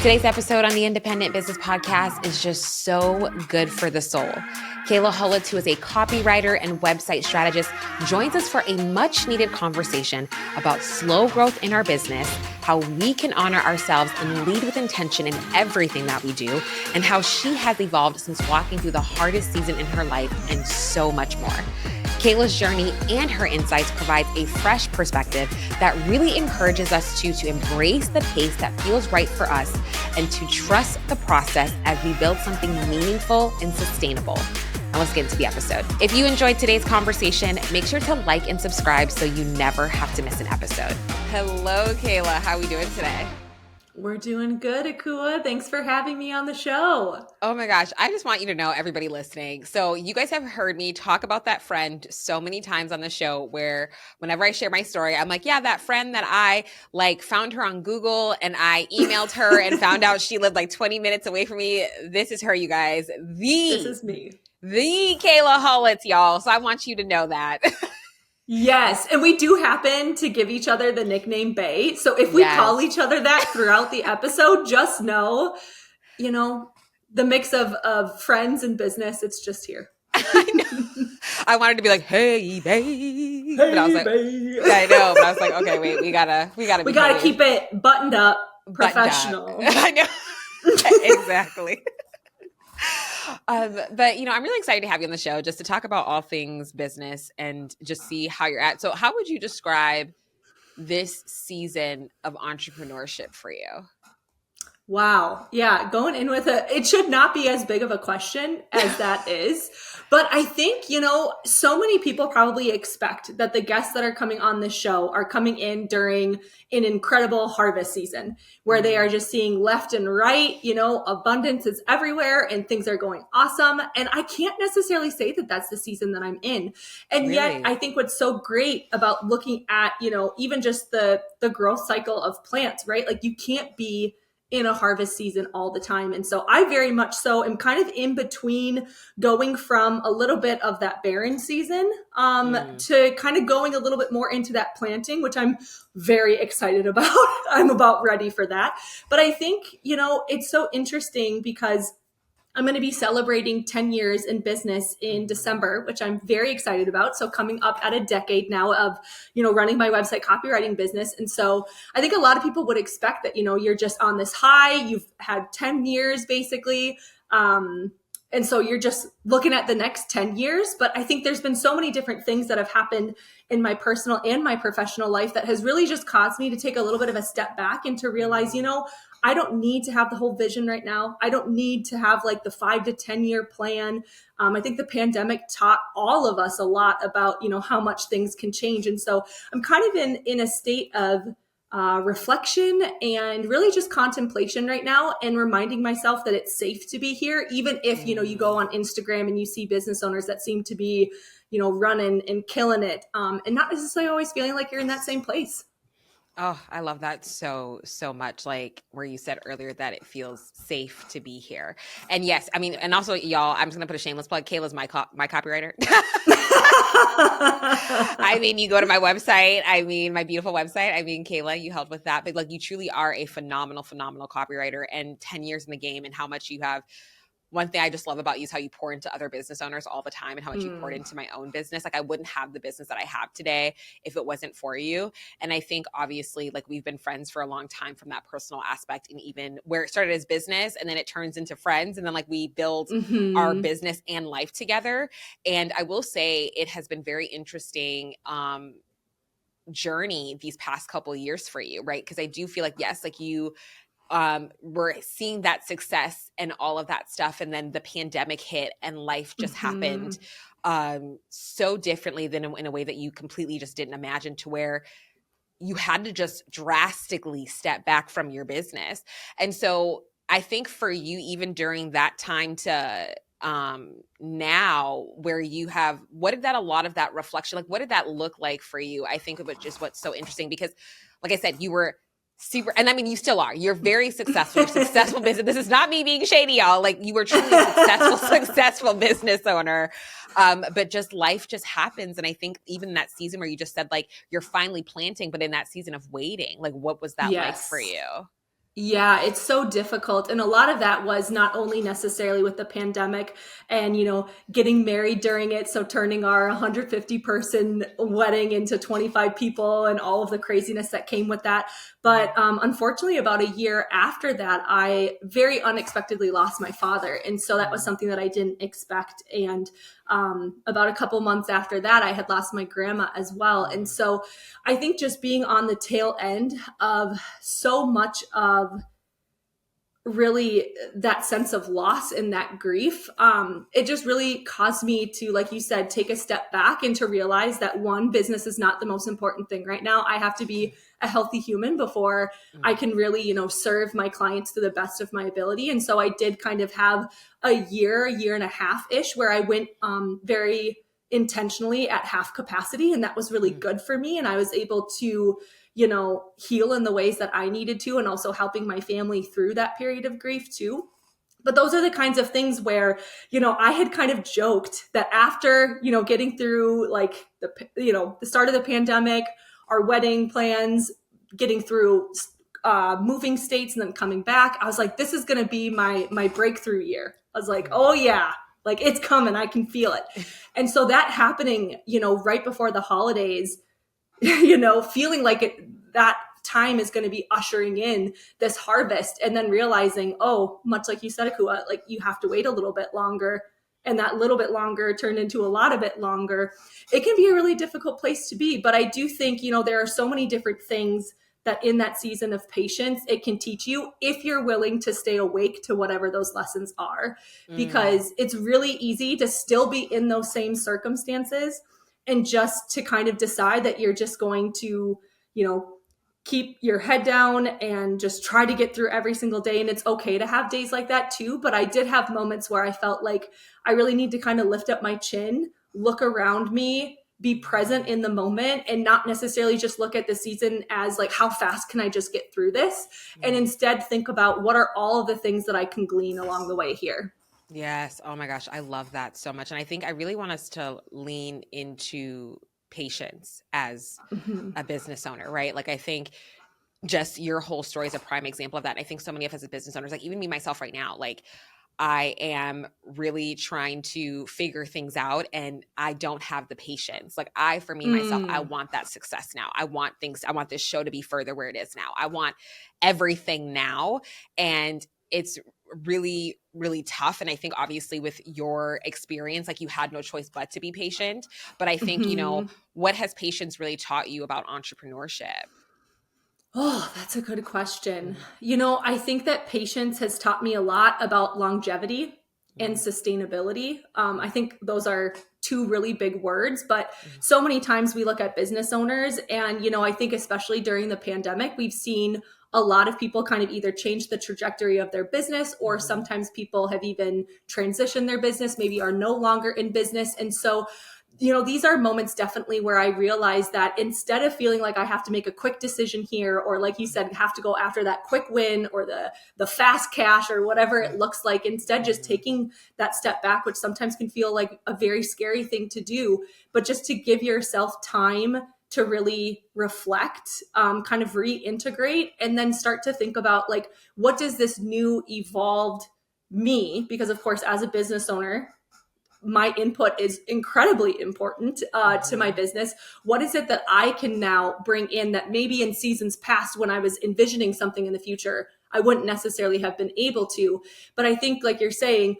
Today's episode on the Independent Business Podcast is just so good for the soul. Kayla Hollatz, who is a copywriter and website strategist, joins us for a much-needed conversation about slow growth in our business, how we can honor ourselves and lead with intention in everything that we do, and how she has evolved since walking through the hardest season in her life, and so much more. Kayla's journey and her insights provides a fresh perspective that really encourages us to embrace the pace that feels right for us and to trust the process as we build something meaningful and sustainable. Now let's get into the episode. If you enjoyed today's conversation, make sure to like and subscribe so you never have to miss an episode. Hello, Kayla. How are we doing today? We're doing good, Akua. Thanks for having me on the show. Oh my gosh. I just want you to know, everybody listening. So you guys have heard me talk about that friend so many times on the show where whenever I share my story, I'm like, yeah, that friend that I found her on Google and I emailed her and found out she lived 20 minutes away from me. This is her, you guys. This is me. The Kayla Hollatz, y'all. So I want you to know that. Yes. And we do happen to give each other the nickname Bae. So if we call each other that throughout the episode, just know, the mix of friends and business, it's just here. I know. I wanted to be like, hey, Bae. Hey, but I was like, Bae. I know. But I was like, okay, wait, we gotta keep it buttoned up, professional. I know. Exactly. But I'm really excited to have you on the show just to talk about all things business and just see how you're at. So how would you describe this season of entrepreneurship for you? Wow. Yeah. Going in with it should not be as big of a question as that is. But I think, so many people probably expect that the guests that are coming on this show are coming in during an incredible harvest season where they are just seeing left and right, abundance is everywhere and things are going awesome. And I can't necessarily say that that's the season that I'm in. And Really? Yet I think what's so great about looking at, even just the growth cycle of plants, right? You can't be in a harvest season all the time. And so I very much so am kind of in between going from a little bit of that barren season to kind of going a little bit more into that planting, which I'm very excited about. I'm about ready for that. But I think, it's so interesting because I'm going to be celebrating 10 years in business in December, which I'm very excited about. So coming up at a decade now of, running my website copywriting business. And so I think a lot of people would expect that, you're just on this high, you've had 10 years basically. And so you're just looking at the next 10 years. But I think there's been so many different things that have happened in my personal and my professional life that has really just caused me to take a little bit of a step back and to realize, I don't need to have the whole vision right now. I don't need to have the 5 to 10 year plan. I think the pandemic taught all of us a lot about, how much things can change. And so I'm kind of in a state of reflection and really just contemplation right now and reminding myself that it's safe to be here, even if, you go on Instagram and you see business owners that seem to be, running and killing it and not necessarily always feeling like you're in that same place. Oh, I love that so much. Where you said earlier that it feels safe to be here. And yes, I mean, and also y'all, I'm just going to put a shameless plug. Kayla's my copywriter. I mean, you go to my website. I mean, my beautiful website. I mean, Kayla, you helped with that. But you truly are a phenomenal copywriter and 10 years in the game and how much you have. One thing I just love about you is how you pour into other business owners all the time and how much you poured into my own business. I wouldn't have the business that I have today if it wasn't for you. And I think obviously we've been friends for a long time from that personal aspect and even where it started as business and then it turns into friends. And then we build our business and life together. And I will say it has been very interesting journey these past couple of years for you, right? Because I do feel yes, you we're seeing that success and all of that stuff. And then the pandemic hit and life just happened so differently than in a way that you completely just didn't imagine, to where you had to just drastically step back from your business. And so I think for you, even during that time to now where you have, what did a lot of that reflection, what did that look like for you? I think about just what's so interesting because like I said, you were super, and I mean, you still are. You're very successful. You're successful business. This is not me being shady, y'all. You were truly a successful business owner. But just life just happens. And I think even in that season where you just said you're finally planting, but in that season of waiting, what was that like for you? Yeah, it's so difficult. And a lot of that was not only necessarily with the pandemic and, getting married during it. So turning our 150 person wedding into 25 people and all of the craziness that came with that. But unfortunately, about a year after that, I very unexpectedly lost my father. And so that was something that I didn't expect. And about a couple months after that, I had lost my grandma as well. And so I think just being on the tail end of so much of really that sense of loss and that grief, it just really caused me to, like you said, take a step back and to realize that one, business is not the most important thing right now. I have to be a healthy human before I can really, serve my clients to the best of my ability. And so I did kind of have a year and a half ish where I went very intentionally at half capacity, and that was really good for me. And I was able to heal in the ways that I needed to, and also helping my family through that period of grief too. But those are the kinds of things where, I had kind of joked that after, getting through like the start of the pandemic, our wedding plans, getting through moving states and then coming back, I was like, this is going to be my breakthrough year. I was like, oh yeah, like it's coming. I can feel it. And so that happening, right before the holidays, feeling like that time is going to be ushering in this harvest, and then realizing, oh, much like you said, Akua, like you have to wait a little bit longer, and that little bit longer turned into a lot of bit longer. It can be a really difficult place to be. But I do think, there are so many different things that in that season of patience, it can teach you if you're willing to stay awake to whatever those lessons are, because it's really easy to still be in those same circumstances and just to kind of decide that you're just going to, keep your head down and just try to get through every single day. And it's okay to have days like that too. But I did have moments where I felt like I really need to kind of lift up my chin, look around me, be present in the moment, and not necessarily just look at the season as like, how fast can I just get through this? And instead think about what are all of the things that I can glean along the way here. Yes. Oh my gosh. I love that so much. And I think I really want us to lean into patience as a business owner, right? Like I think just your whole story is a prime example of that. And I think so many of us as business owners, like even me myself right now, like I am really trying to figure things out and I don't have the patience. Like for me, myself, I want that success now. I want this show to be further where it is now. I want everything now. And it's really, really tough. And I think obviously with your experience, like you had no choice but to be patient. But I think, what has patience really taught you about entrepreneurship? Oh, that's a good question. I think that patience has taught me a lot about longevity and sustainability. I think those are two really big words, but so many times we look at business owners and, I think especially during the pandemic, we've seen a lot of people kind of either change the trajectory of their business, or sometimes people have even transitioned their business, maybe are no longer in business. And so these are moments definitely where I realize that instead of feeling like I have to make a quick decision here, or like you said, have to go after that quick win or the fast cash or whatever it looks like, instead just taking that step back, which sometimes can feel like a very scary thing to do, but just to give yourself time to really reflect, kind of reintegrate, and then start to think about like, what does this new evolved me, because of course, as a business owner, my input is incredibly important to my business. What is it that I can now bring in that maybe in seasons past, when I was envisioning something in the future, I wouldn't necessarily have been able to? But I think, like you're saying,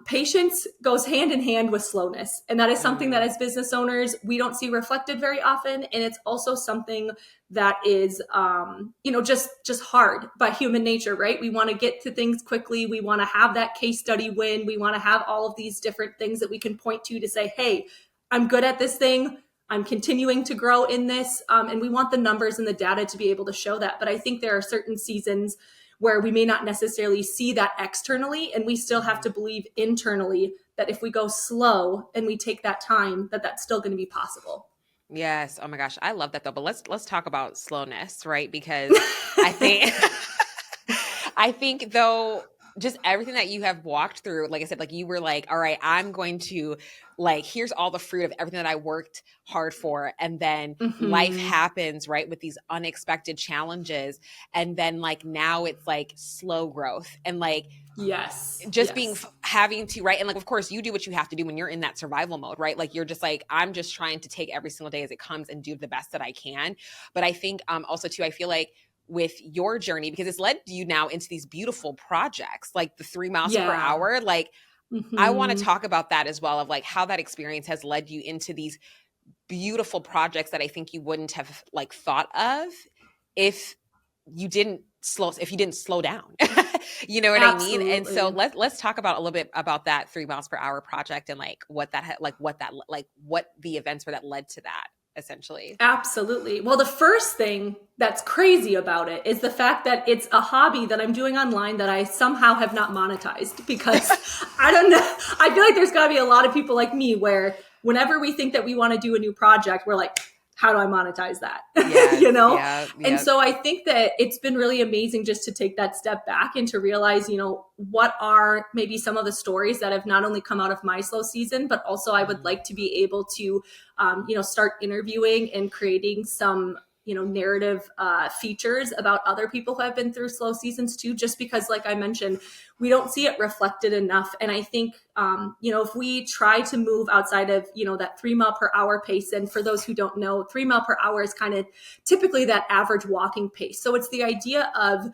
patience goes hand in hand with slowness. And that is something that as business owners, we don't see reflected very often. And it's also something that is, just hard by human nature, right? We want to get to things quickly. We want to have that case study win. We want to have all of these different things that we can point to say, hey, I'm good at this thing. I'm continuing to grow in this. And we want the numbers and the data to be able to show that. But I think there are certain seasons where we may not necessarily see that externally, and we still have to believe internally that if we go slow and we take that time, that that's still going to be possible. Yes. Oh my gosh. I love that though. But let's talk about slowness, right? Because I think I think though just everything that you have walked through, like I said, like you were like, all right, I'm going to like, here's all the fruit of everything that I worked hard for. And then life happens, right, with these unexpected challenges. And then like, now it's like slow growth and like, just being having to, right. And like, of course you do what you have to do when you're in that survival mode, right? Like you're just like, I'm just trying to take every single day as it comes and do the best that I can. But I think also too, I feel like with your journey, because it's led you now into these beautiful projects, like the 3 miles per hour. Like I want to talk about that as well, of like how that experience has led you into these beautiful projects that I think you wouldn't have like thought of if you didn't slow down. You know what I mean? And so let's talk about a little bit about that 3 miles per hour project and like what the events were that led to that, essentially. Absolutely. Well, the first thing that's crazy about it is the fact that it's a hobby that I'm doing online that I somehow have not monetized, because I don't know. I feel like there's got to be a lot of people like me where whenever we think that we want to do a new project, we're like, how do I monetize that? Yes, you know? Yeah. And so I think that it's been really amazing just to take that step back and to realize, you know, what are maybe some of the stories that have not only come out of my slow season, but also I would like to be able to, you know, start interviewing and creating some, you know, narrative features about other people who have been through slow seasons too, just because, like I mentioned, we don't see it reflected enough. And I think, you know, if we try to move outside of, you know, that 3 mile per hour pace, and for those who don't know, 3 mile per hour is kind of typically that average walking pace. So it's the idea of,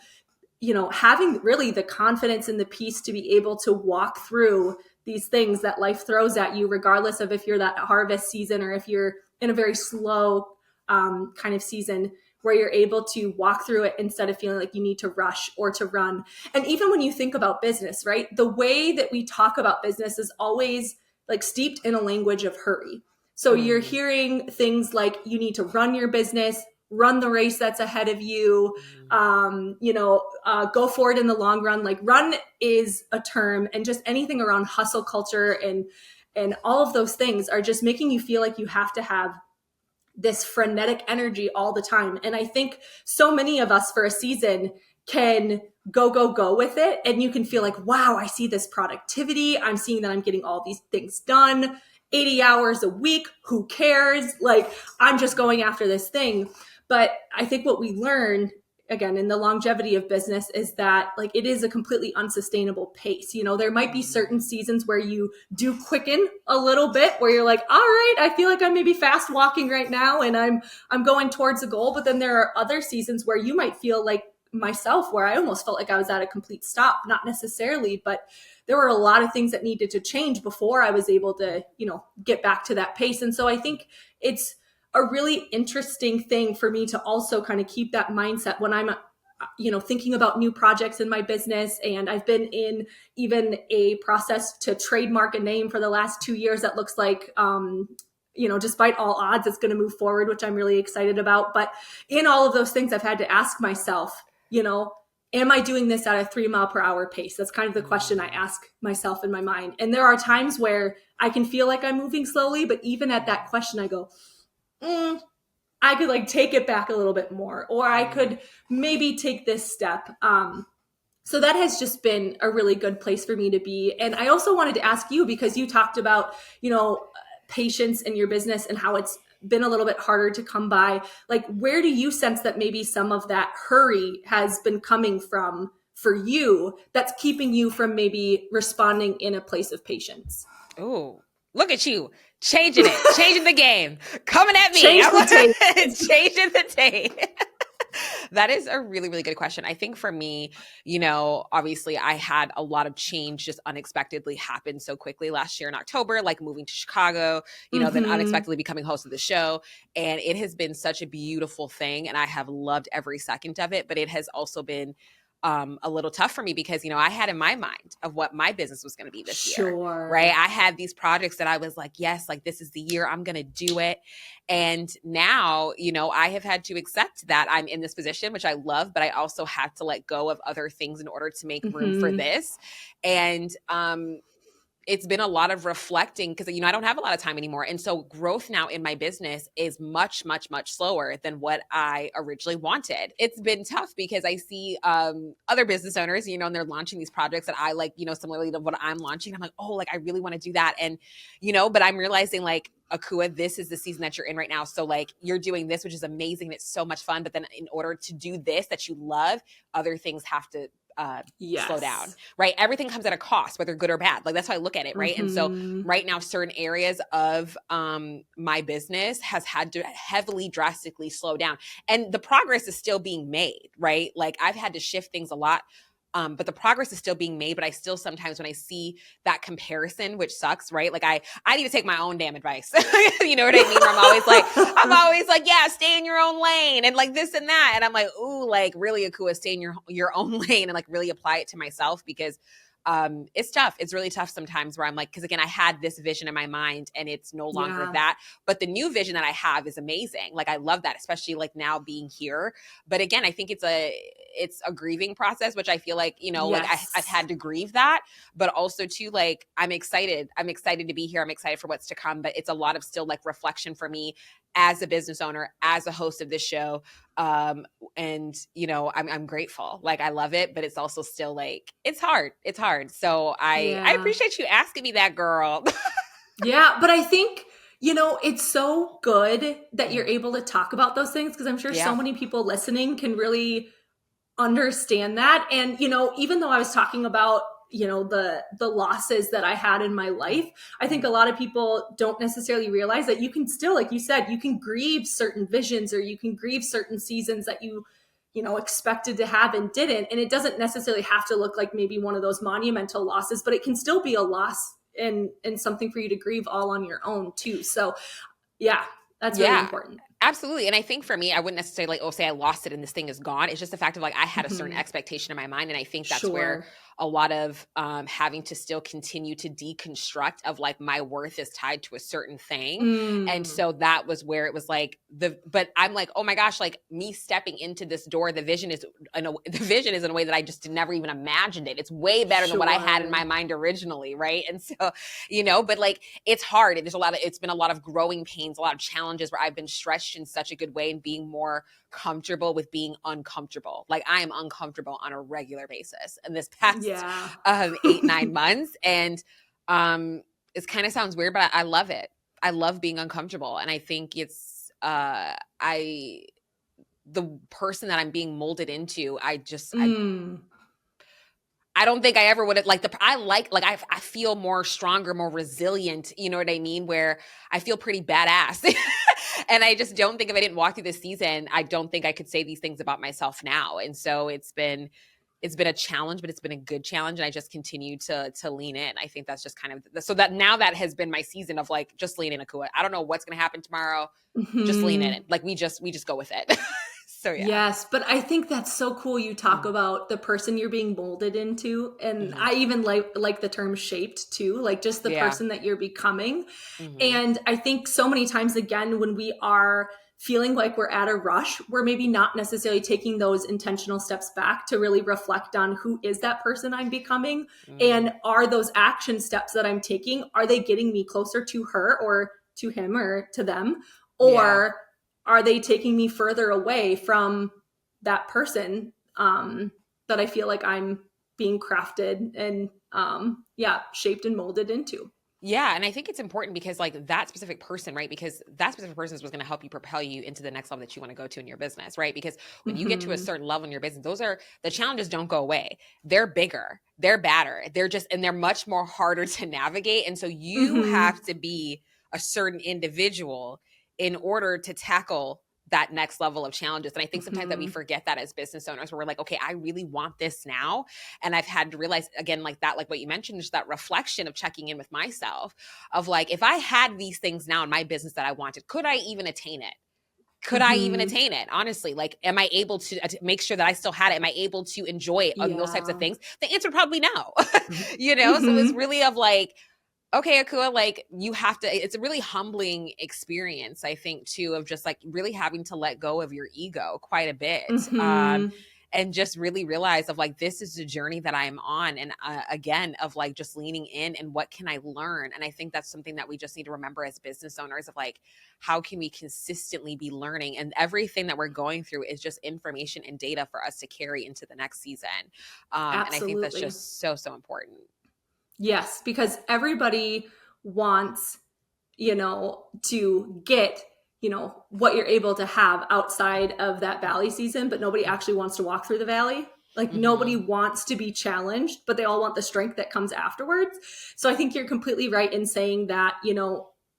you know, having really the confidence and the peace to be able to walk through these things that life throws at you, regardless of if you're that harvest season or if you're in a very slow kind of season, where you're able to walk through it instead of feeling like you need to rush or to run. And even when you think about business, right, the way that we talk about business is always like steeped in a language of hurry. So you're hearing things like you need to run your business, run the race that's ahead of you, you know, go forward in the long run. Like run is a term, and just anything around hustle culture and all of those things are just making you feel like you have to have this frenetic energy all the time. And I think so many of us for a season can go with it. And you can feel like, wow, I see this productivity. I'm seeing that I'm getting all these things done, 80 hours a week. Who cares? Like, I'm just going after this thing. But I think what we learn, again, in the longevity of business, is that like it is a completely unsustainable pace. You know, there might be certain seasons where you do quicken a little bit, where you're like, all right, I feel like I'm maybe fast walking right now and I'm going towards a goal. But then there are other seasons where you might feel like myself, where I almost felt like I was at a complete stop. Not necessarily, but there were a lot of things that needed to change before I was able to, you know, get back to that pace. And so I think it's a really interesting thing for me to also kind of keep that mindset when I'm, you know, thinking about new projects in my business. And I've been in even a process to trademark a name for the last 2 years that looks like, you know, despite all odds, it's going to move forward, which I'm really excited about. But in all of those things, I've had to ask myself, you know, am I doing this at a 3 mile per hour pace? That's kind of the question I ask myself in my mind. And there are times where I can feel like I'm moving slowly, but even at that question, I go, I could like take it back a little bit more, or I could maybe take this step. So that has just been a really good place for me to be. And I also wanted to ask you, because you talked about, you know, patience in your business and how it's been a little bit harder to come by. Like, where do you sense that maybe some of that hurry has been coming from for you that's keeping you from maybe responding in a place of patience? Oh, look at you. Changing the game, coming at me. Changing the tape. That is a really, really good question. I think for me, you know, obviously I had a lot of change just unexpectedly happen so quickly last year in October, like moving to Chicago, you know, then unexpectedly becoming host of the show. And it has been such a beautiful thing. And I have loved every second of it. But it has also been a little tough for me because, you know, I had in my mind of what my business was going to be this year, right? I had these projects that I was like, yes, like this is the year I'm going to do it. And now, you know, I have had to accept that I'm in this position, which I love, but I also had to let go of other things in order to make room for this. And it's been a lot of reflecting because, I don't have a lot of time anymore. And so growth now in my business is much, much, much slower than what I originally wanted. It's been tough because I see other business owners, and they're launching these projects that I like, similarly to what I'm launching. I'm like, oh, like I really want to do that. And, but I'm realizing like, Akua, this is the season that you're in right now. So like you're doing this, which is amazing. It's so much fun. But then in order to do this that you love, other things have to slow down, right? Everything comes at a cost, whether good or bad. Like that's how I look at it, right? And so right now, certain areas of my business has had to heavily, drastically slow down. And the progress is still being made, right? Like I've had to shift things a lot. But the progress is still being made, but I still sometimes when I see that comparison, which sucks, right? Like I need to take my own damn advice. You know what I mean? Where I'm always like, yeah, stay in your own lane and like this and that. And I'm like, ooh, like really Akua, stay in your own lane and like really apply it to myself because it's tough. It's really tough sometimes where I'm like, because again, I had this vision in my mind and it's no longer that, but the new vision that I have is amazing. Like I love that, especially like now being here. But again, I think it's a grieving process, which I feel like, like I've had to grieve that, but also too, like, I'm excited to be here. I'm excited for what's to come, but it's a lot of still like reflection for me as a business owner, as a host of this show. And I'm grateful. Like I love it, but it's also still like, it's hard. So I appreciate you asking me that, girl. Yeah. But I think, it's so good that you're able to talk about those things because I'm sure so many people listening can really understand that. And, even though I was talking about, the losses that I had in my life, I think a lot of people don't necessarily realize that you can still, like you said, you can grieve certain visions or you can grieve certain seasons that you expected to have and didn't. And it doesn't necessarily have to look like maybe one of those monumental losses, but it can still be a loss and something for you to grieve all on your own too. So yeah, that's really important. Absolutely. And I think for me, I wouldn't necessarily like, say I lost it and this thing is gone. It's just the fact of like, I had a certain expectation in my mind. And I think that's where a lot of having to still continue to deconstruct of like my worth is tied to a certain thing. And so that was where it was like but I'm like, oh my gosh, like me stepping into this door, the vision is in a way that I just never even imagined it. It's way better than what I had in my mind originally. Right. And so, but like, it's hard. It's been a lot of growing pains, a lot of challenges where I've been stretched in such a good way and being more comfortable with being uncomfortable. Like I am uncomfortable on a regular basis. And this past 8-9 months. And it kind of sounds weird, but I love it. I love being uncomfortable. And I think it's the person that I'm being molded into, I don't think I ever would have I feel more stronger, more resilient. You know what I mean? Where I feel pretty badass. And I just don't think if I didn't walk through this season, I don't think I could say these things about myself now. And so it's been a challenge, but it's been a good challenge. And I just continue to lean in. I think that's just kind of, so that now that has been my season of like, just lean in, Akua. I don't know what's going to happen tomorrow. Just lean in it. Like we just go with it. So yeah. Yes, but I think that's so cool. You talk about the person you're being molded into, and I even like the term shaped too, like just the person that you're becoming. And I think so many times again, when we are feeling like we're at a rush, we're maybe not necessarily taking those intentional steps back to really reflect on who is that person I'm becoming, and are those action steps that I'm taking, are they getting me closer to her or to him or to them, or are they taking me further away from that person that I feel like I'm being crafted and shaped and molded into? Yeah. And I think it's important because like that specific person, right? Because that specific person is what's going to help you propel you into the next level that you want to go to in your business, right? Because when you get to a certain level in your business, the challenges don't go away. They're bigger, they're badder. And they're much more harder to navigate. And so you have to be a certain individual in order to tackle that next level of challenges. And I think sometimes that we forget that as business owners, where we're like, okay, I really want this now. And I've had to realize again, like that, like what you mentioned, just that reflection of checking in with myself of like, if I had these things now in my business that I wanted, could I even attain it? Could I even attain it? Honestly, like, am I able to make sure that I still had it? Am I able to enjoy it on those types of things? The answer probably no, So it's really of like, okay, Akua, like you have to, it's a really humbling experience, I think too, of just like really having to let go of your ego quite a bit. and just really realize of like, this is the journey that I'm on. And again, of like just leaning in and what can I learn? And I think that's something that we just need to remember as business owners of like, how can we consistently be learning? And everything that we're going through is just information and data for us to carry into the next season. And I think that's just so, so important. Yes, because everybody wants, to get, what you're able to have outside of that valley season, but nobody actually wants to walk through the valley. Like nobody wants to be challenged, but they all want the strength that comes afterwards. So I think you're completely right in saying that,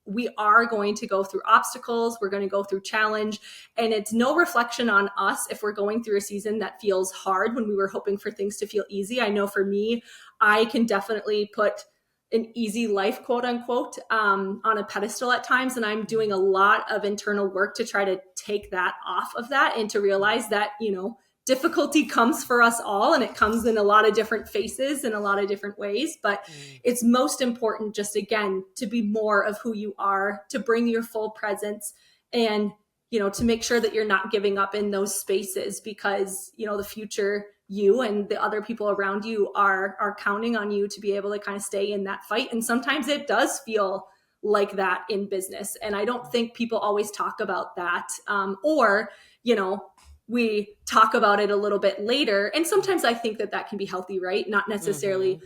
we are going to go through obstacles. We're going to go through challenge, and it's no reflection on us if we're going through a season that feels hard when we were hoping for things to feel easy. I know for me, I can definitely put an easy life, quote unquote, on a pedestal at times. And I'm doing a lot of internal work to try to take that off of that and to realize that, difficulty comes for us all, and it comes in a lot of different faces in a lot of different ways. But it's most important just, again, to be more of who you are, to bring your full presence, and, to make sure that you're not giving up in those spaces, because, the future you and the other people around you are counting on you to be able to kind of stay in that fight. And sometimes it does feel like that in business. And I don't think people always talk about that. Or, we talk about it a little bit later. And sometimes I think that can be healthy, right? Not necessarily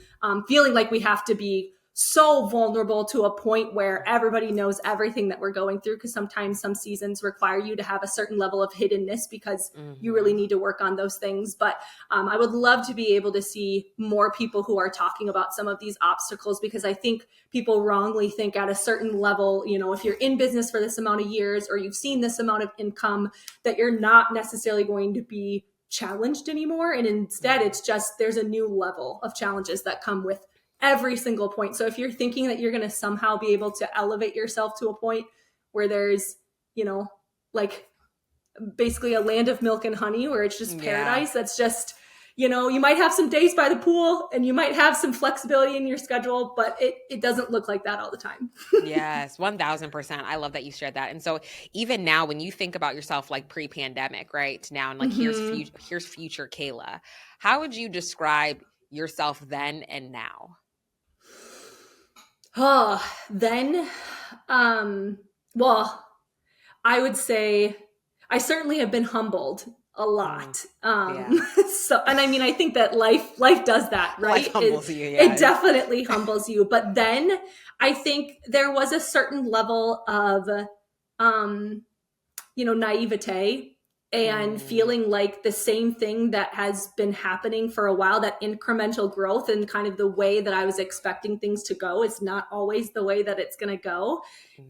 feeling like we have to be so vulnerable to a point where everybody knows everything that we're going through, because sometimes some seasons require you to have a certain level of hiddenness because you really need to work on those things. But I would love to be able to see more people who are talking about some of these obstacles, because I think people wrongly think at a certain level, if you're in business for this amount of years or you've seen this amount of income, that you're not necessarily going to be challenged anymore. And instead, it's just there's a new level of challenges that come with every single point. So if you're thinking that you're going to somehow be able to elevate yourself to a point where there's, like basically a land of milk and honey where it's just paradise, that's just, you might have some days by the pool and you might have some flexibility in your schedule, but it doesn't look like that all the time. Yes, 1000%. I love that you shared that. And so even now, when you think about yourself like pre-pandemic, right, to now, and like here's future Kayla, how would you describe yourself then and now? Then, well, I would say I certainly have been humbled a lot. So, and I mean, I think that life does that, right? Life humbles you. It definitely humbles you. But then I think there was a certain level of, naivete and feeling like the same thing that has been happening for a while, that incremental growth and kind of the way that I was expecting things to go is not always the way that it's going to go.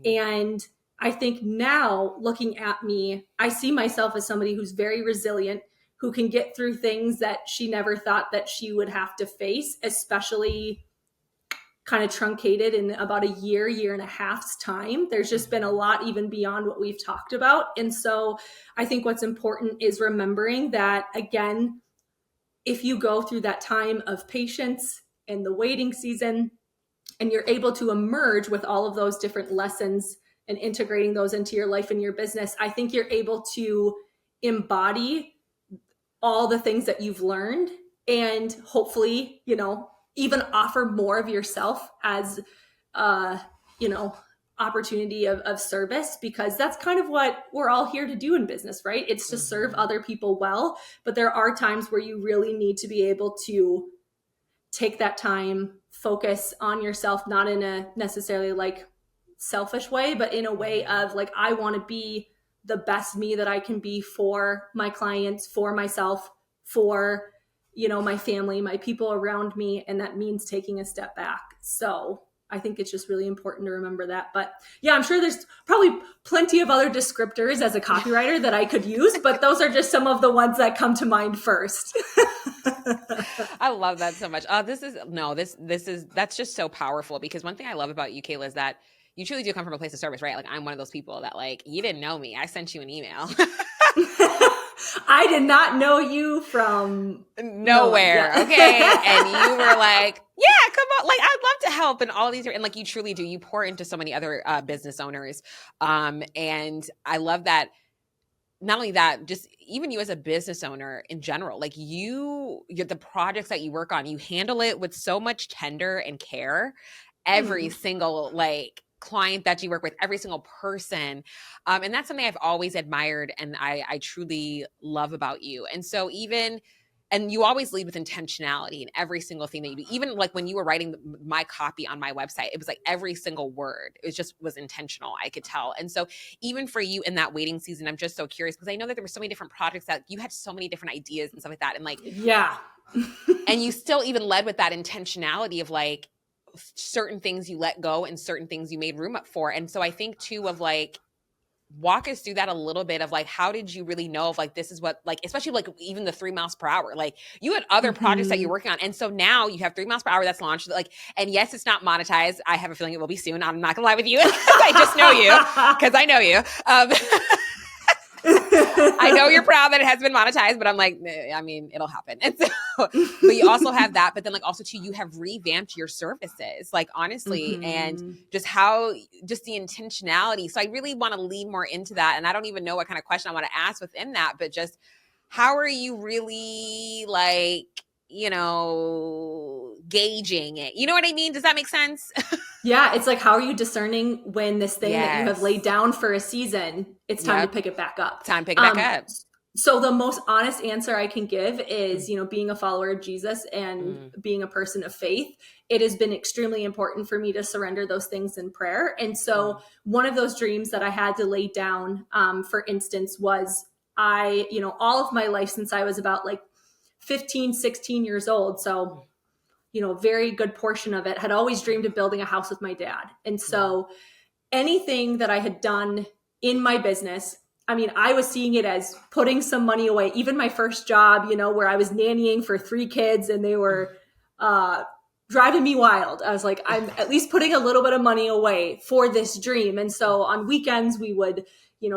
And I think now, looking at me, I see myself as somebody who's very resilient, who can get through things that she never thought that she would have to face, especially kind of truncated in about a year and a half's time. There's just been a lot even beyond what we've talked about. And so I think what's important is remembering that, again, if you go through that time of patience and the waiting season, and you're able to emerge with all of those different lessons and integrating those into your life and your business, I think you're able to embody all the things that you've learned and hopefully, even offer more of yourself as, opportunity of service, because that's kind of what we're all here to do in business, right? It's to serve other people well. But there are times where you really need to be able to take that time, focus on yourself, not in a necessarily like selfish way, but in a way of like, I want to be the best me that I can be for my clients, for myself, for, my family, my people around me. And that means taking a step back. So I think it's just really important to remember that. But yeah, I'm sure there's probably plenty of other descriptors as a copywriter that I could use, but those are just some of the ones that come to mind first. I love that so much. That's just so powerful, because one thing I love about you, Kayla, is that you truly do come from a place of service, right? Like, I'm one of those people that, like, you didn't know me. I sent you an email. I did not know you from nowhere. Okay. And you were like, yeah, come on. Like, I'd love to help. And all these, and like, you truly do, you pour into so many other business owners. And I love that not only that, just even you as a business owner in general, like the projects that you work on, you handle it with so much tender and care. Every single like client that you work with, every single person. And that's something I've always admired and I truly love about you. And so and you always lead with intentionality in every single thing that you do. Even like when you were writing my copy on my website, it was like every single word, it just was intentional. I could tell. And so even for you in that waiting season, I'm just so curious because I know that there were so many different projects that you had so many different ideas and stuff like that. And like, yeah. and you still even led with that intentionality of like certain things you let go and certain things you made room up for. And so I think too of like, walk us through that a little bit of like, how did you really know of like, this is what, like, especially like even the 3 miles per hour, like you had other projects that you're working on. And so now you have 3 miles per hour that's launched, like, and yes, it's not monetized. I have a feeling it will be soon. I'm not gonna lie with you. I just know you because I know you. I know you're proud that it has been monetized, but I'm like, I mean, it'll happen. And so, but you also have that, but then like also too, you have revamped your services, like honestly, and just the intentionality. So I really want to lean more into that. And I don't even know what kind of question I want to ask within that, but just how are you really like, gauging it? You know what I mean? Does that make sense? Yeah, it's like, how are you discerning when this thing that you have laid down for a season, it's time to pick it back up? Time to pick it back up. So the most honest answer I can give is, being a follower of Jesus and being a person of faith, it has been extremely important for me to surrender those things in prayer. And so one of those dreams that I had to lay down, for instance, was all of my life since I was about like 15, 16 years old. So very good portion of it, had always dreamed of building a house with my dad. And so anything that I had done in my business, I mean, I was seeing it as putting some money away. Even my first job, where I was nannying for 3 kids and they were driving me wild. I was like, I'm at least putting a little bit of money away for this dream. And so on weekends, we would,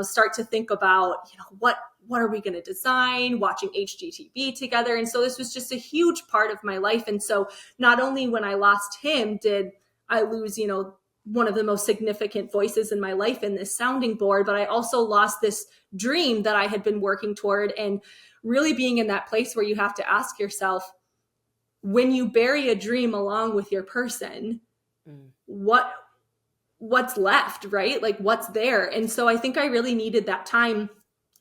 start to think about, what are we going to design, watching HGTV together. And so this was just a huge part of my life. And so not only when I lost him, did I lose, one of the most significant voices in my life in this sounding board, but I also lost this dream that I had been working toward, and really being in that place where you have to ask yourself, when you bury a dream along with your person, what's left, right? Like what's there? And so I think I really needed that time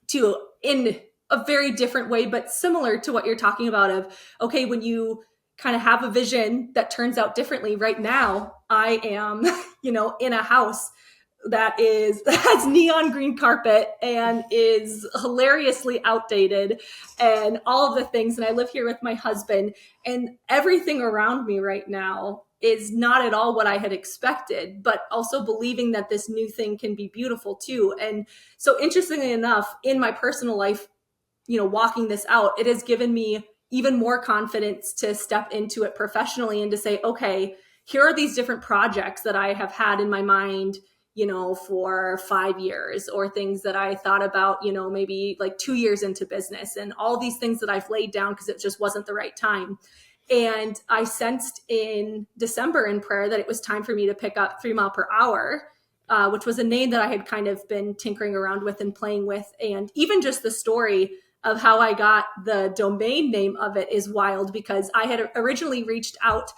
to, in a very different way, but similar to what you're talking about of, okay, when you kind of have a vision that turns out differently. Right now, I am, in a house that has neon green carpet and is hilariously outdated and all of the things. And I live here with my husband, and everything around me right now is not at all what I had expected, but also believing that this new thing can be beautiful too. And so interestingly enough, in my personal life, walking this out, it has given me even more confidence to step into it professionally and to say, okay, here are these different projects that I have had in my mind, for 5 years, or things that I thought about, maybe like 2 years into business, and all these things that I've laid down because it just wasn't the right time. And I sensed in December in prayer that it was time for me to pick up 3 mile per hour, which was a name that I had kind of been tinkering around with and playing with. And even just the story of how I got the domain name of it is wild, because I had originally reached out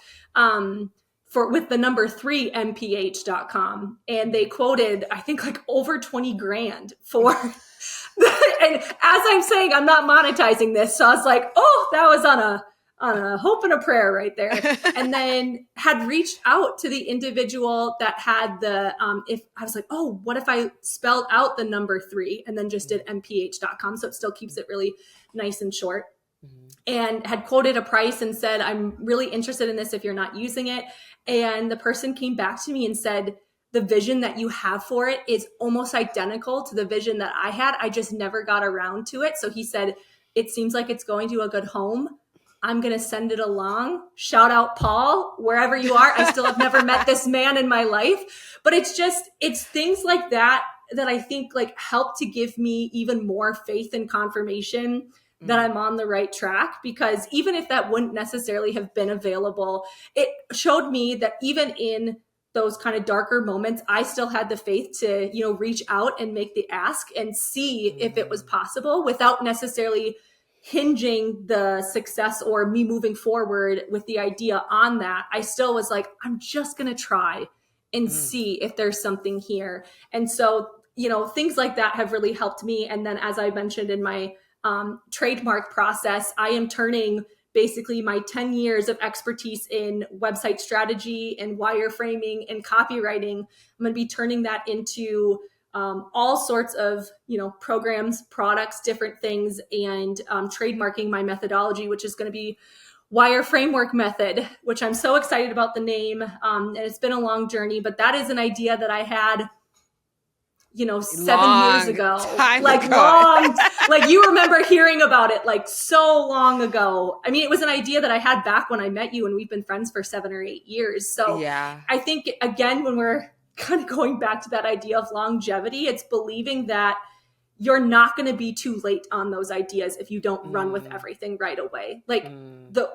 with the number 3 mph.com, and they quoted, I think, like over 20 grand for, and as I'm saying, I'm not monetizing this. So I was like, oh, that was on a hope and a prayer right there. And then had reached out to the individual that had if I was like, oh, what if I spelled out the number 3 and then just did mph.com? So it still keeps it really nice and short. And had quoted a price and said, I'm really interested in this if you're not using it. And the person came back to me and said, the vision that you have for it is almost identical to the vision that I had. I just never got around to it. So he said, it seems like it's going to a good home. I'm going to send it along. Shout out, Paul, wherever you are. I still have never met this man in my life, but it's things like that I think like help to give me even more faith and confirmation that I'm on the right track. Because even if that wouldn't necessarily have been available, it showed me that even in those kind of darker moments, I still had the faith to, you know, reach out and make the ask and see if it was possible without necessarily hinging the success or me moving forward with the idea on that. I still was like, I'm just going to try and see if there's something here. And so, you know, things like that have really helped me. And then, as I mentioned in my trademark process, I am turning basically my 10 years of expertise in website strategy and wireframing and copywriting. I'm going to be turning that into all sorts of, you know, programs, products, different things, and trademarking my methodology, which is going to be Wire Framework Method, which I'm so excited about the name. And it's been a long journey, but that is an idea that I had, you know, 7 years ago, like you remember hearing about it like so long ago. I mean, it was an idea that I had back when I met you, and we've been friends for 7 or 8 years. So yeah, I think, again, when we're kind of going back to that idea of longevity, it's believing that you're not going to be too late on those ideas if you don't run with everything right away. Like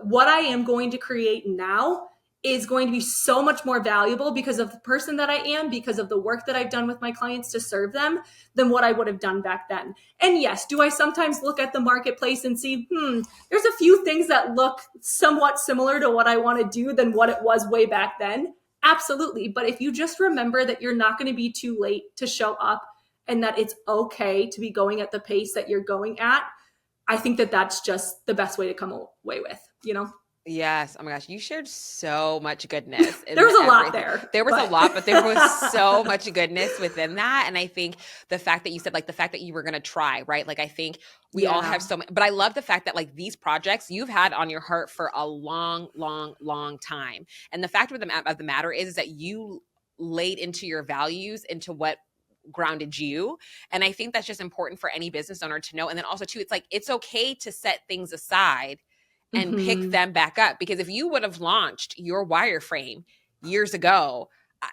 what I am going to create now is going to be so much more valuable because of the person that I am, because of the work that I've done with my clients to serve them, than what I would have done back then. And yes, do I sometimes look at the marketplace and see, there's a few things that look somewhat similar to what I want to do than what it was way back then? Absolutely. But if you just remember that you're not going to be too late to show up and that it's okay to be going at the pace that you're going at, I think that that's just the best way to come away with, you know? Yes. Oh my gosh. You shared so much goodness. There was a lot there. There was a lot, but there was so much goodness within that. And I think the fact that you said, like, the fact that you were going to try, right? Like, I think we all have so much, but I love the fact that, like, these projects you've had on your heart for a long, long, long time. And the fact of the matter is that you laid into your values, into what grounded you. And I think that's just important for any business owner to know. And then also too, it's like, it's okay to set things aside and pick them back up. Because if you would have launched your wireframe years ago,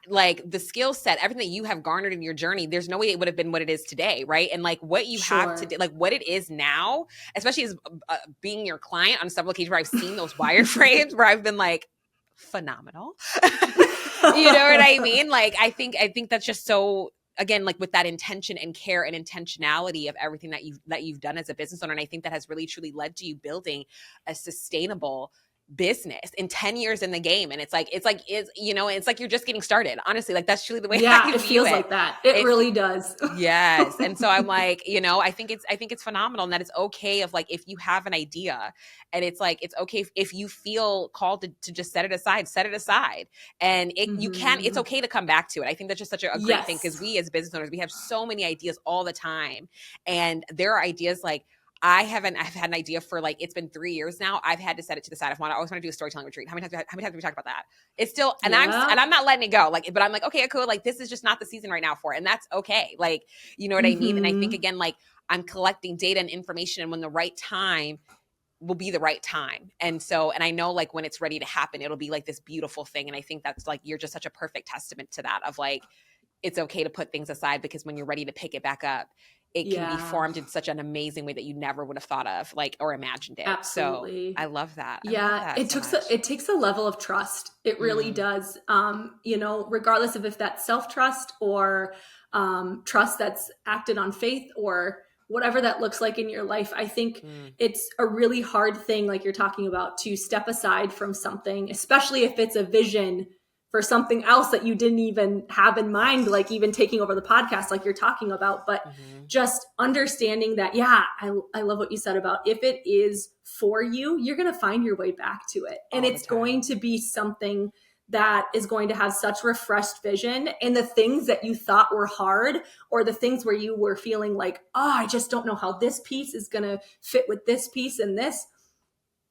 like the skill set, everything that you have garnered in your journey, there's no way it would have been what it is today, right? And like what you have to do, like what it is now, especially as being your client on several occasions where I've seen those wireframes where I've been like, phenomenal. You know what I mean? Like, I think that's just so, again, like with that intention and care and intentionality of everything that you've done as a business owner. And I think that has really truly led to you building a sustainable business in 10 years in the game. And it's like, you know, it's like you're just getting started. Honestly, like that's truly the way I it feels like that. It really does. Yes. And so I'm like, you know, I think it's phenomenal, and that it's okay if like, if you have an idea and it's like, it's okay if you feel called to just set it aside. And you can, it's okay to come back to it. I think that's just such a great thing, because we as business owners, we have so many ideas all the time. And there are ideas like, I've had an idea for like, it's been 3 years now. I've had to set it to the side. I always want to do a storytelling retreat. How many times have we talked about that? It's still, and I'm not letting it go. Like, but I'm like, okay, cool. Like, this is just not the season right now for it. And that's okay. Like, you know what I mean? And I think, again, like, I'm collecting data and information, and when the right time will be the right time. And so, and I know like when it's ready to happen, it'll be like this beautiful thing. And I think that's like, you're just such a perfect testament to that, of like, it's okay to put things aside, because when you're ready to pick it back up, it can be formed in such an amazing way that you never would have thought of, like, or imagined it. Absolutely. So I love that. It takes a level of trust. It really does. You know, regardless of if that's self-trust or trust that's acted on faith or whatever that looks like in your life. I think it's a really hard thing, like you're talking about, to step aside from something, especially if it's a vision for something else that you didn't even have in mind, like even taking over the podcast, like you're talking about. But just understanding that, I love what you said about, if it is for you, you're going to find your way back to it. And it's going to be something that is going to have such refreshed vision. And the things that you thought were hard, or the things where you were feeling like, I just don't know how this piece is going to fit with this piece and this,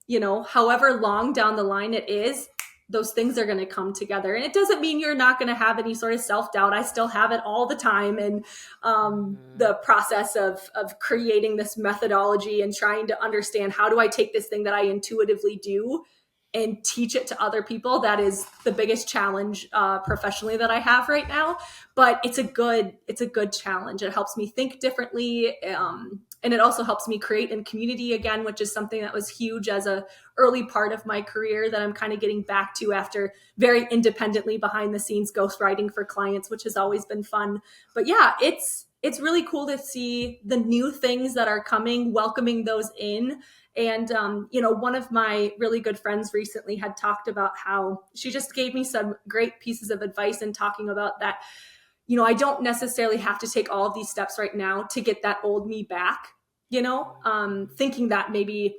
you know, however long down the line it is, those things are going to come together. And it doesn't mean you're not going to have any sort of self-doubt. I still have it all the time. And the process of creating this methodology and trying to understand, how do I take this thing that I intuitively do and teach it to other people? That is the biggest challenge professionally that I have right now. But it's a good challenge. It helps me think differently. And it also helps me create in community again, which is something that was huge as a early part of my career that I'm kind of getting back to after very independently behind the scenes ghostwriting for clients, which has always been fun. But yeah, it's really cool to see the new things that are coming, welcoming those in. And, one of my really good friends recently had talked about how she just gave me some great pieces of advice in talking about that. I don't necessarily have to take all of these steps right now to get that old me back, thinking that maybe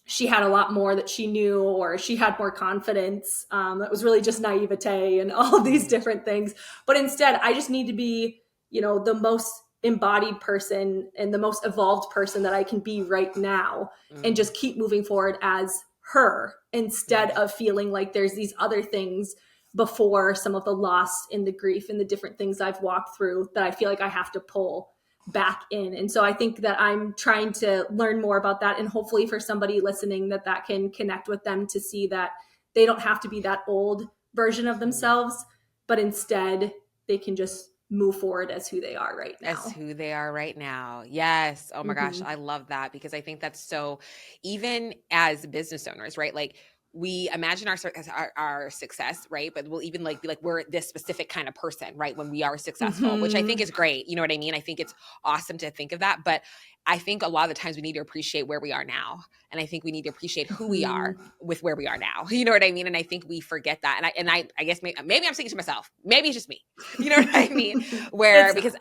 she had a lot more that she knew, or she had more confidence. That was really just naivete and all of these different things. But instead, I just need to be, the most embodied person and the most evolved person that I can be right now, and just keep moving forward as her, instead of feeling like there's these other things before some of the loss and the grief and the different things I've walked through that I feel like I have to pull back in. And so I think that I'm trying to learn more about that, and hopefully for somebody listening that can connect with them to see that they don't have to be that old version of themselves, but instead they can just move forward as who they are right now. As who they are right now. Yes. Oh my gosh. I love that, because I think that's so, even as business owners, right? Like, we imagine our success, right? But we'll even be like, we're this specific kind of person, right? When we are successful, which I think is great. You know what I mean? I think it's awesome to think of that. But I think a lot of the times we need to appreciate where we are now. And I think we need to appreciate who we are with where we are now. You know what I mean? And I think we forget that. And I guess maybe I'm saying to myself, maybe it's just me. You know what I mean? Because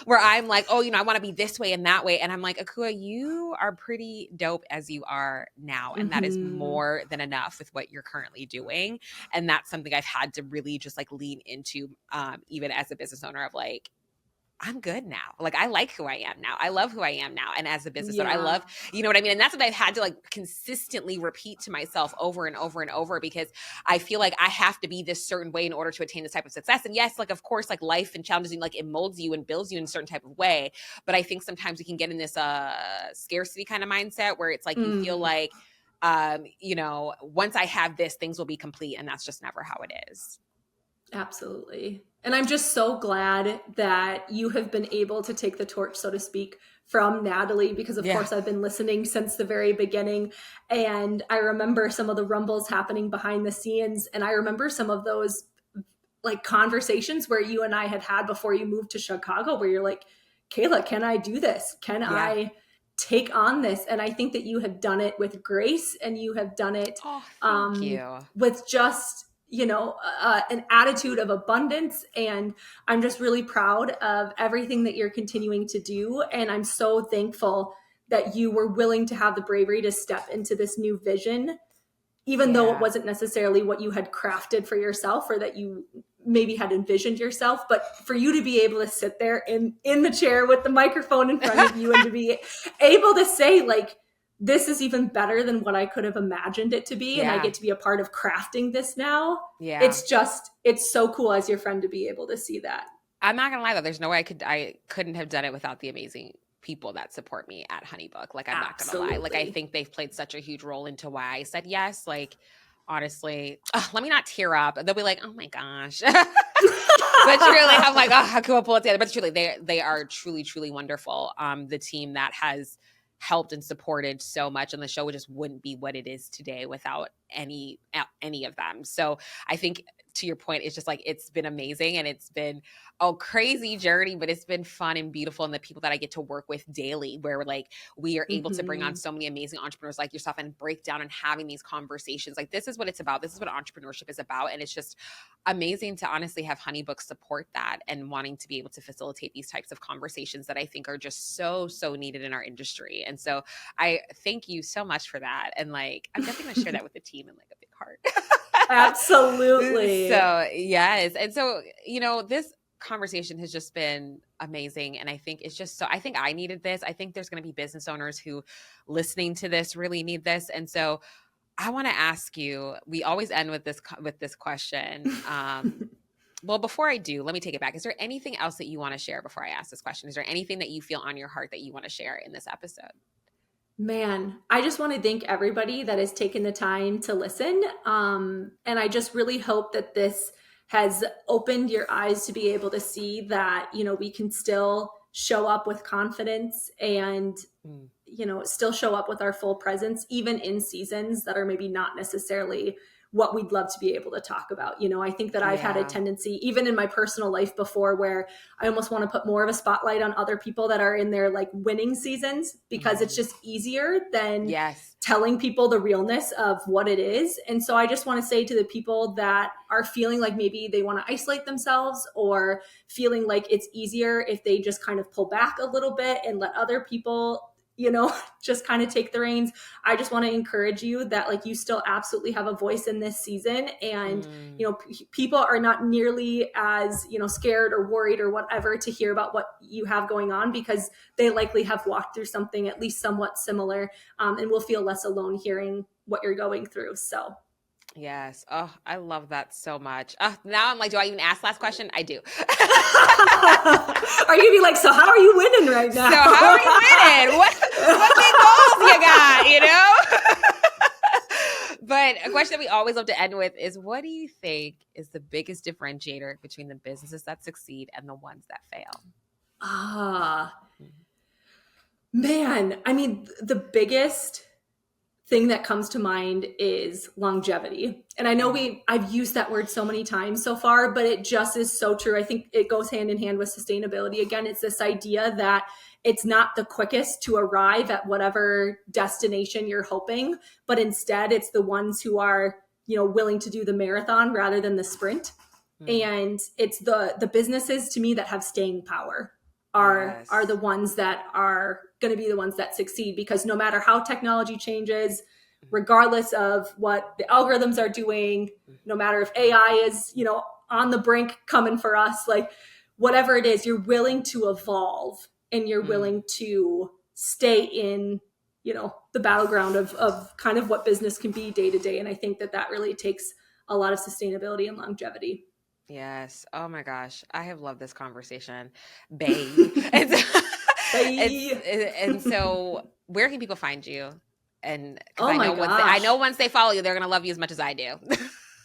where I'm like, oh, I want to be this way and that way. And I'm like, Akua, you are pretty dope as you are now. And that is more than enough with what you're currently doing. And that's something I've had to really just lean into, even as a business owner, of I'm good now. I like who I am now. I love who I am now. And as a business owner, I love, you know what I mean? And that's what I've had to consistently repeat to myself over and over and over, because I feel like I have to be this certain way in order to attain this type of success. And yes, of course, life and challenges, it molds you and builds you in a certain type of way. But I think sometimes we can get in this scarcity kind of mindset where it's you feel like, once I have this, things will be complete. And that's just never how it is. Absolutely. And I'm just so glad that you have been able to take the torch, so to speak, from Natalie, because of course I've been listening since the very beginning. And I remember some of the rumbles happening behind the scenes. And I remember some of those conversations where you and I had before you moved to Chicago, where you're like, Kayla, can I do this? Can I take on this? And I think that you have done it with grace, and you have done it thank you. With just an attitude of abundance. And I'm just really proud of everything that you're continuing to do. And I'm so thankful that you were willing to have the bravery to step into this new vision, even though it wasn't necessarily what you had crafted for yourself, or that you maybe had envisioned yourself. But for you to be able to sit there in the chair with the microphone in front of you, and to be able to say, this is even better than what I could have imagined it to be. And I get to be a part of crafting this now. Yeah. It's so cool as your friend to be able to see that. I'm not gonna lie though. There's no way I couldn't have done it without the amazing people that support me at HoneyBook. I'm not gonna lie. I think they've played such a huge role into why I said yes. Honestly, let me not tear up. They'll be like, oh my gosh. But truly, I'm like, oh, how can I pull it together? But truly, they are truly, truly wonderful. The team that has helped and supported so much, and the show just wouldn't be what it is today without any of them. So I think, to your point, it's just it's been amazing, and it's been a crazy journey, but it's been fun and beautiful. And the people that I get to work with daily, where we are able to bring on so many amazing entrepreneurs like yourself, and break down and having these conversations. This is what it's about. This is what entrepreneurship is about. And it's just amazing to honestly have HoneyBook support that, and wanting to be able to facilitate these types of conversations that I think are just so, so needed in our industry. And so I thank you so much for that. And I'm definitely going to share that with the team in a big heart. Absolutely. So yes. And so, this conversation has just been amazing. And I think it's just I think I needed this. I think there's going to be business owners who listening to this really need this. And so I want to ask you, we always end with this question. Well, before I do, let me take it back. Is there anything else that you want to share before I ask this question? Is there anything that you feel on your heart that you want to share in this episode? Man, I just want to thank everybody that has taken the time to listen. And I just really hope that this has opened your eyes to be able to see that, we can still show up with confidence and, still show up with our full presence, even in seasons that are maybe not necessarily what we'd love to be able to talk about. I think that I've had a tendency, even in my personal life before, where I almost want to put more of a spotlight on other people that are in their like winning seasons, because it's just easier than telling people the realness of what it is. And so I just want to say to the people that are feeling like maybe they want to isolate themselves, or feeling like it's easier if they just kind of pull back a little bit and let other people just kind of take the reins. I just want to encourage you that like you still absolutely have a voice in this season. And, people are not nearly as, scared or worried or whatever to hear about what you have going on, because they likely have walked through something at least somewhat similar, and will feel less alone hearing what you're going through. So yes. Oh, I love that so much. Now I'm like, do I even ask last question? I do. Are you gonna be like, so how are you winning right now? So how are you winning? What big goals you got, But a question that we always love to end with is, what do you think is the biggest differentiator between the businesses that succeed and the ones that fail? Man, I mean, the biggest thing that comes to mind is longevity. And I know I've used that word so many times so far, but it just is so true. I think it goes hand in hand with sustainability. Again, it's this idea that it's not the quickest to arrive at whatever destination you're hoping, but instead it's the ones who are, willing to do the marathon rather than the sprint. And it's the businesses, to me, that have staying power are the ones that are going to be the ones that succeed, because no matter how technology changes, regardless of what the algorithms are doing, no matter if AI is, on the brink coming for us, like whatever it is, you're willing to evolve and you're willing to stay in, the battleground of kind of what business can be day to day. And I think that really takes a lot of sustainability and longevity. Yes. Oh my gosh. I have loved this conversation, babe. And so where can people find you? And I know once they follow you, they're going to love you as much as I do.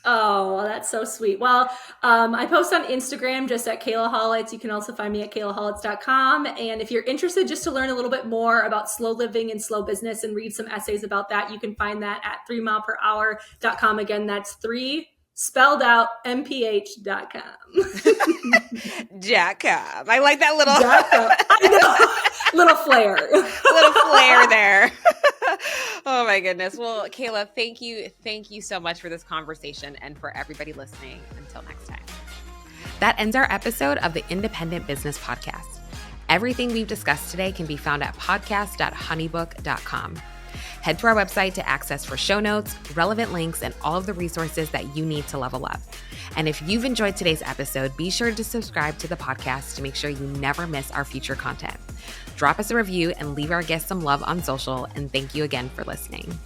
Oh, well, that's so sweet. Well, I post on Instagram just at Kayla Hollatz. You can also find me at KaylaHollatz.com. And if you're interested just to learn a little bit more about slow living and slow business and read some essays about that, you can find that at 3mileperhour.com. Again, that's 3 spelled out MPH.com. .com. I like that little I know. Little flair. Little flair there. Oh my goodness. Well, Kayla, thank you so much for this conversation, and for everybody listening. Until next time. That ends our episode of the Independent Business Podcast. Everything we've discussed today can be found at podcast.honeybook.com. Head to our website to access for show notes, relevant links, and all of the resources that you need to level up. And if you've enjoyed today's episode, be sure to subscribe to the podcast to make sure you never miss our future content. Drop us a review and leave our guests some love on social, and thank you again for listening.